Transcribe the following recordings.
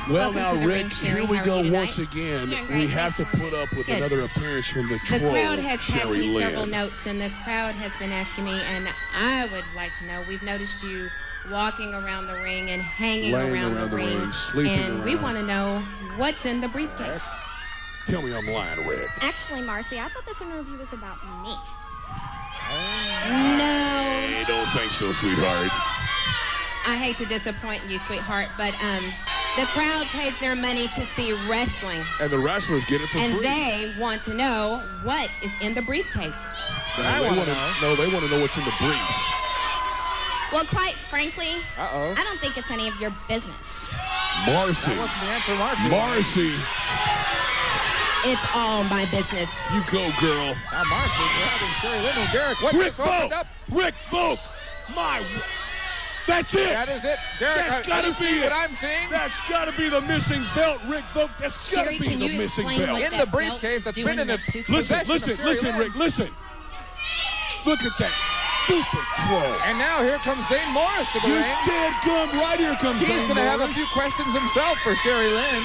Well, now, Welcome to the Rick, ring, Sherry. here we How are go you tonight? once again. Doing great. We have to Thanks, put up with Good. another appearance from the The troll, crowd has passed Sherry me several Lynn. notes, and the crowd has been asking me, and I would like to know, we've noticed you walking around the ring and hanging Laying around the ring, sleeping and we around. want to know what's in the briefcase. Tell me I'm lying, Rick. Actually, Marcy, I thought this interview was about me. No. Hey, don't think so, sweetheart. I hate to disappoint you, sweetheart, but the crowd pays their money to see wrestling, And the wrestlers get it for and free. they want to know what is in the briefcase. They want to know what's in the briefs. Well, quite frankly, Uh-oh. I don't think it's any of your business. Marcy. That wasn't the answer, Marcy. Marcy, It's all my business. you go, girl. Now Marcy grabbing Sherry Lynn and Derek. What Rick just opened Folk! up? Rick Folk! That's it! That is it. Derek, That's are gotta you be seeing it. what I'm seeing? That's got to be the missing belt, Rick Folk. That's got to Sherry, be can the you missing explain belt. what In the that briefcase belt is that's doing been in the that suitcase? Listen, possession of Sherry listen, Lynn. Rick, listen. Look at that stupid troll. And now here comes Zane Morris to the You ring. dead gum. Right here comes He's Zane going to have a Morris. few questions himself for Sherry Lynn.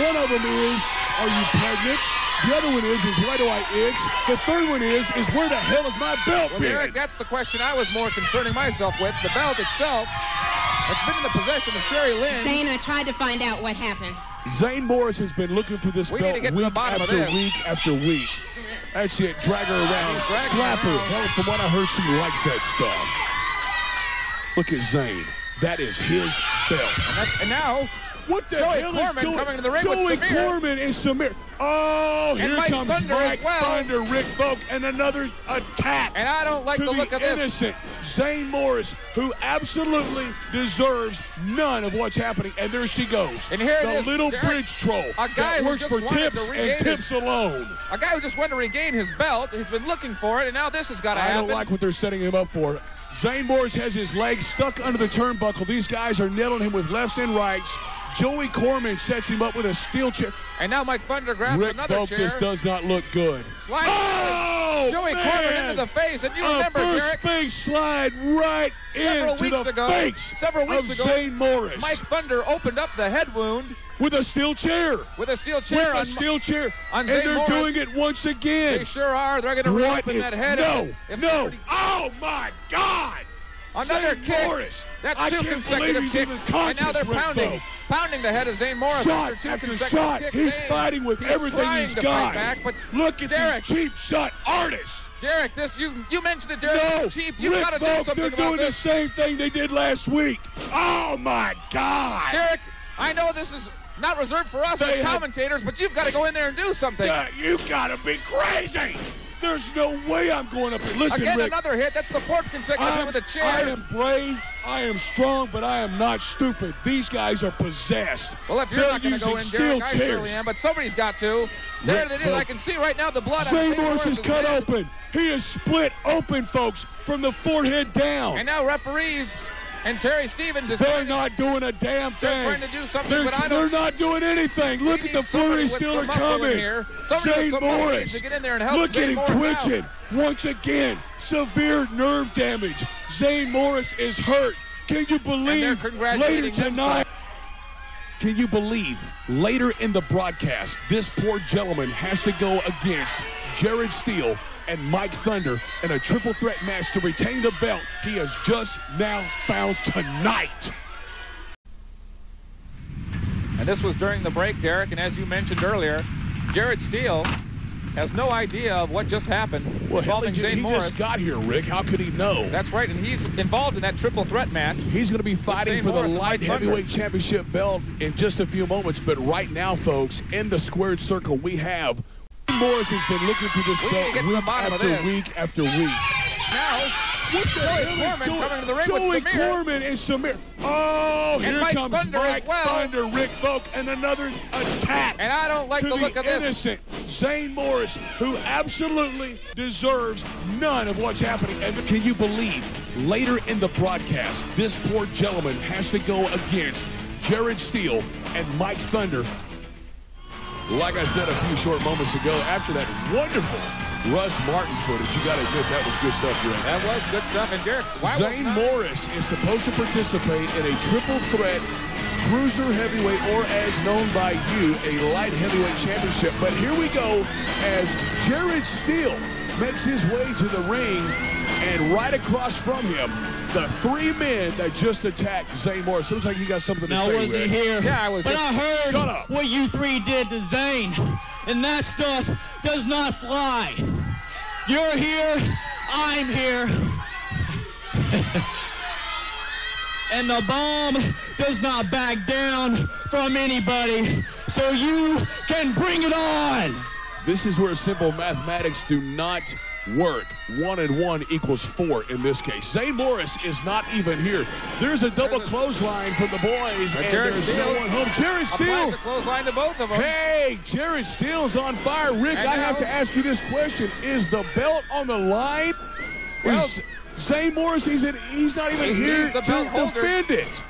One of them is, are you pregnant? The other one is why do I itch? The third one is where the hell is my belt Well, been? Derek, that's the question I was more concerning myself with. The belt itself has been in the possession of Sherry Lynn. Zane, I tried to find out what happened. Zane Morris has been looking for this We need belt to get to the week bottom of after this. week after week. That's it. Drag her around. He's dragging Slap her her. around. Hell, from what I heard, she likes that stuff. Look at Zane. That is his belt. And now, What the Joey hell Corman is Joey? coming to the ring with Joey Samir. Corman and Samir. Oh, And here Mike comes Thunder Mike as well. Thunder, Rick Folk, and another attack. and I don't like to the look of this. innocent Zane Morris, who absolutely deserves none of what's happening. And there she goes. And here it the is, little Derek, bridge troll a guy that who works just for wanted to tips regain and tips alone. A guy who just wanted to regain his belt. He's been looking for it, and now this has got to I happen. don't like what they're setting him up for. Zane Morris has his legs stuck under the turnbuckle. These guys are nailing him with lefts and rights. Joey Corman sets him up with a steel chair. And now Mike Thunder grabs Rick another Folk, chair. this does not look good. Slides Oh, Joey man. Corman into the face. And you remember, first Derek, big slide right several into weeks the ago, face several weeks of ago, Zane Morris Mike Thunder opened up the head wound with a steel chair. with a steel chair With a steel chair. on And Zane they're Morris. doing it once again. They sure are. They're going to reopen that head. No, If no. somebody- Oh, my God. Another Zane kick. Morris. That's I two can't consecutive believe he's kicks. even And conscious, now they're Rick pounding the head of Zane Morris Shot after two after consecutive shot. kicks. He's Zane, fighting with he's everything trying he's to got. fight back, but Look at Derek, these cheap shot artists. Derek, this you mentioned it, Derek. No, It's cheap. You've Rick got to do Folk, something they're about doing the this. same thing they did last week. Oh, my God. Derek, I know this is not reserved for us They as have- commentators, but you've got to go in there and do something. You gotta be crazy. There's no way I'm going up here. Listen, Again, Rick, another hit. That's the fourth consecutive hit with a chair. I am brave, I am strong, but I am not stupid. These guys are possessed. Well, if you're They're not going to go in, using Derek, steel I chairs. surely am, but somebody's got to. There Rick it is. I Folk. can see right now the blood on Zane Morris is Morris's cut head. open. He is split open, folks, from the forehead down. And now referees and Terry Stevens is They're trying to- not doing a damn thing. They're trying to do something, but I They're don't. not doing anything. Look We at the need somebody flurry with still some are muscle in coming. here. Somebody with Zane some muscle Morris. needs to get in there and help Look Zane at him Morris out. twitching. Once again, severe nerve damage. Zane Morris is hurt. Can you believe And they're congratulating later him, tonight? Can you believe later in the broadcast, this poor gentleman has to go against Jared Steele and Mike Thunder in a triple threat match to retain the belt he has just now found tonight. And this was during the break, Derek, and as you mentioned earlier, Jared Steele has no idea of what just happened Well, hell, involving he Zane Morris. just got here, Rick. How could he know? That's right, and he's involved in that triple threat match. He's going to be fighting Zane for Morris the and Light Mike Thunder. Heavyweight Championship belt in just a few moments. But right now, folks, in the squared circle, we have Morris has been looking for this We need to belt get to the week bottom of after this. week after week. Now, What the Joey hell Corman is coming to the ring Joey with Samir. Corman and Samir. Oh, And here Mike comes Thunder as Mike well. Thunder, Rick Folk, and another attack. and I don't like to the look the of this. innocent Zane Morris, who absolutely deserves none of what's happening. And can you believe later in the broadcast, this poor gentleman has to go against Jared Steele and Mike Thunder. Like I said a few short moments ago, after that wonderful Russ Martin footage, you got to admit that was good stuff, Rick. That was good stuff. And Derek, why Zane was Morris is supposed to participate in a triple threat Cruiser Heavyweight, or as known by you, a Light Heavyweight Championship. But here we go as Jared Steele makes his way to the ring, and right across from him, the three men that just attacked Zane Morris. Looks like you got something to say, Now, I wasn't here, Yeah, I was. but I heard Shut up. what you three did to Zane, and that stuff does not fly. You're here, I'm here, and the bomb does not back down from anybody, so you can bring it on. This is where simple mathematics do not work. 1 and 1 equals 4 in this case. Zane Morris is not even here. There's a double clothesline from the boys, and there's no one home. Jared Steele. A clothesline to both of them. Hey, Jared Steele's on fire. Rick, I have to ask you this question. Is the belt on the line? Well, Zane Morris, he's not even here to defend it.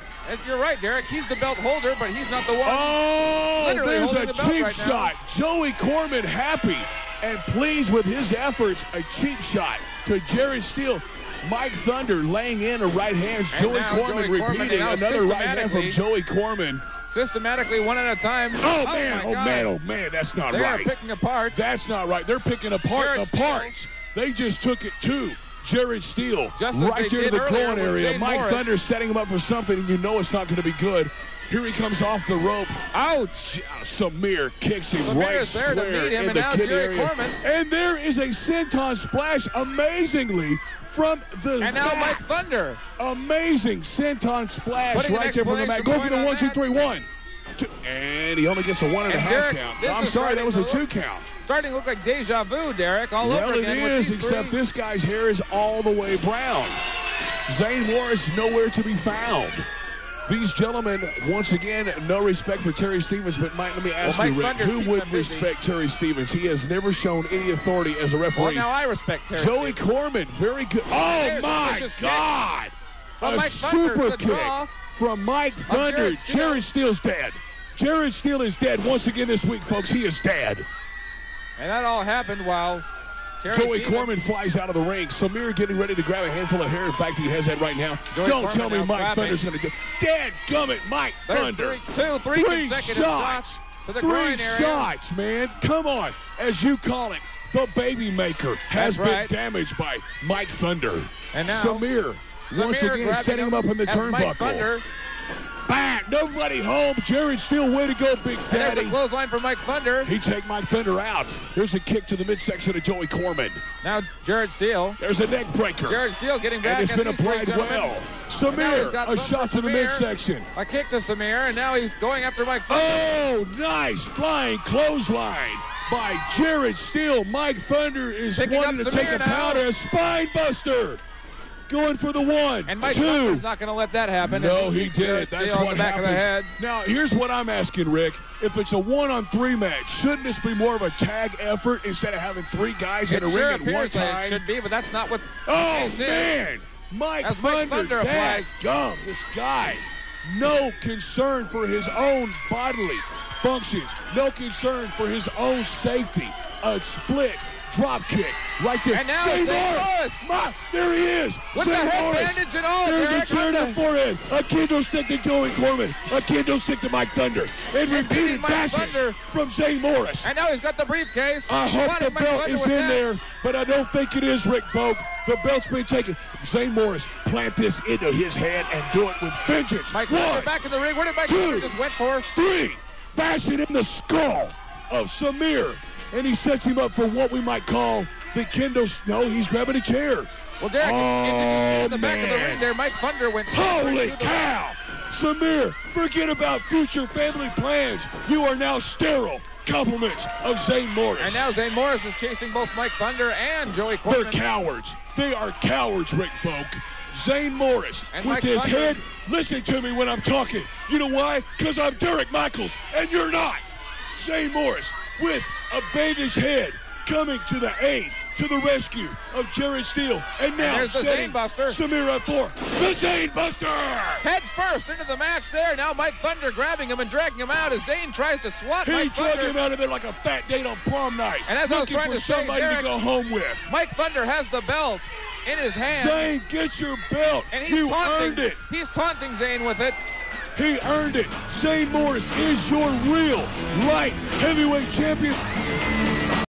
You're right, Derek. He's the belt holder, but he's not the one. Oh, there's a cheap shot. Joey Corman happy and pleased with his efforts. A cheap shot to Jared Steele. Mike Thunder laying in a right hand. Joey Corman repeating another right hand from Joey Corman. Systematically, one at a time. Oh man, that's not right. They're picking apart. That's not right. They're picking apart the parts. They just took it to Jared Steele right there to the groin area. Mike Thunder setting him up for something, and you know it's not going to be good. Here he comes off the rope. Ouch! Samir kicks him right square in the kid area. Corman. And there is a senton splash, amazingly, from the And now Mike Thunder. Amazing senton splash right there from the mat. Go for the 1, 2, 3, 1. 2, and he only gets a 1.5 count. I'm sorry, that was a 2 count. Starting to look like deja vu, Derek, all over again. Well, it is, except this guy's hair is all the way brown. Zane Morris nowhere to be found. These gentlemen, once again, no respect for Terry Stevens, but Mike, let me ask you, Rick, who would respect Terry Stevens? He has never shown any authority as a referee. Well, now I respect Terry Joey Corman, very good. Oh, my God! A super kick from Mike Thunder. Jared Steele's dead. Jared Steele is dead once again this week, folks. He is dead. And that all happened while Joey Corman flies out of the ring. Samir getting ready to grab a handful of hair. In fact, he has that right now. Don't tell me Mike Thunder's going to go. Dadgummit, Mike Thunder. Three consecutive shots to the groin area. 3 shots, man. Come on. As you call it, the baby maker has been damaged by Mike Thunder. And now Samir once again setting him up in the turnbuckle. Bang! Nobody home. Jared Steele, way to go, Big Daddy. And there's a clothesline for Mike Thunder. He take Mike Thunder out. Here's a kick to the midsection of Joey Corman. Now Jared Steele. There's a neck breaker. Jared Steele getting back. And it's been applied well. Samir, a shot to the midsection. A kick to Samir, and now he's going after Mike Thunder. Oh, nice flying clothesline by Jared Steele. Mike Thunder is wanting to take a powder. A spine buster. Going for the 1, and Mike 2. Thunder's not going to let that happen. No, he did. That's what happens. Now, here's what I'm asking, Rick. If it's a 1-on-3 match, shouldn't this be more of a tag effort instead of having 3 guys in a ring at one time? It should be, but that's not what. Oh man, Mike Thunder applies gum. This guy, no concern for his own bodily functions, no concern for his own safety. A split drop kick right there. And now Zane Morris. There he is. With Zane the head Morris. bandage and all. There's a chair to the forehead. A kendo stick to Joey Corman. A kendo stick to Mike Thunder. And repeated bashes from Zane Morris. And now he's got the briefcase. I hope the belt is in there, but I don't think it is, Rick Vogt. The belt's been taken. Zane Morris, plant this into his head and do it with vengeance. Mike Thunder back in the ring. Where did Mike Thunder just went for? 3. Bash it in the skull of Samir. And he sets him up for what we might call the kendo. No, he's grabbing a chair. Well, Derek, did you see in the back of the ring there, Mike Thunder went. Holy cow! Samir, forget about future family plans. You are now sterile. Compliments of Zane Morris. And now Zane Morris is chasing both Mike Thunder and Joey Corman. They're cowards. They are cowards, Rick Folk. Zane Morris and with Mike his Thunder. head. Listen to me when I'm talking. You know why? Because I'm Derek Michaels, and you're not. Zane Morris with a bandaged head coming to the aid, to the rescue of Jared Steele. And now there's the Zane Buster. Samir up for the Zane Buster. Head first into the match there. Now Mike Thunder grabbing him and dragging him out as Zane tries to swat Mike Thunder. He drug him out of there like a fat date on prom night. And as I was trying to say, somebody Derek, to go home with. Mike Thunder has the belt in his hand. Zane, get your belt. And he's you taunting. Earned it. He's taunting Zane with it. He earned it. Zane Morris is your real light heavyweight champion.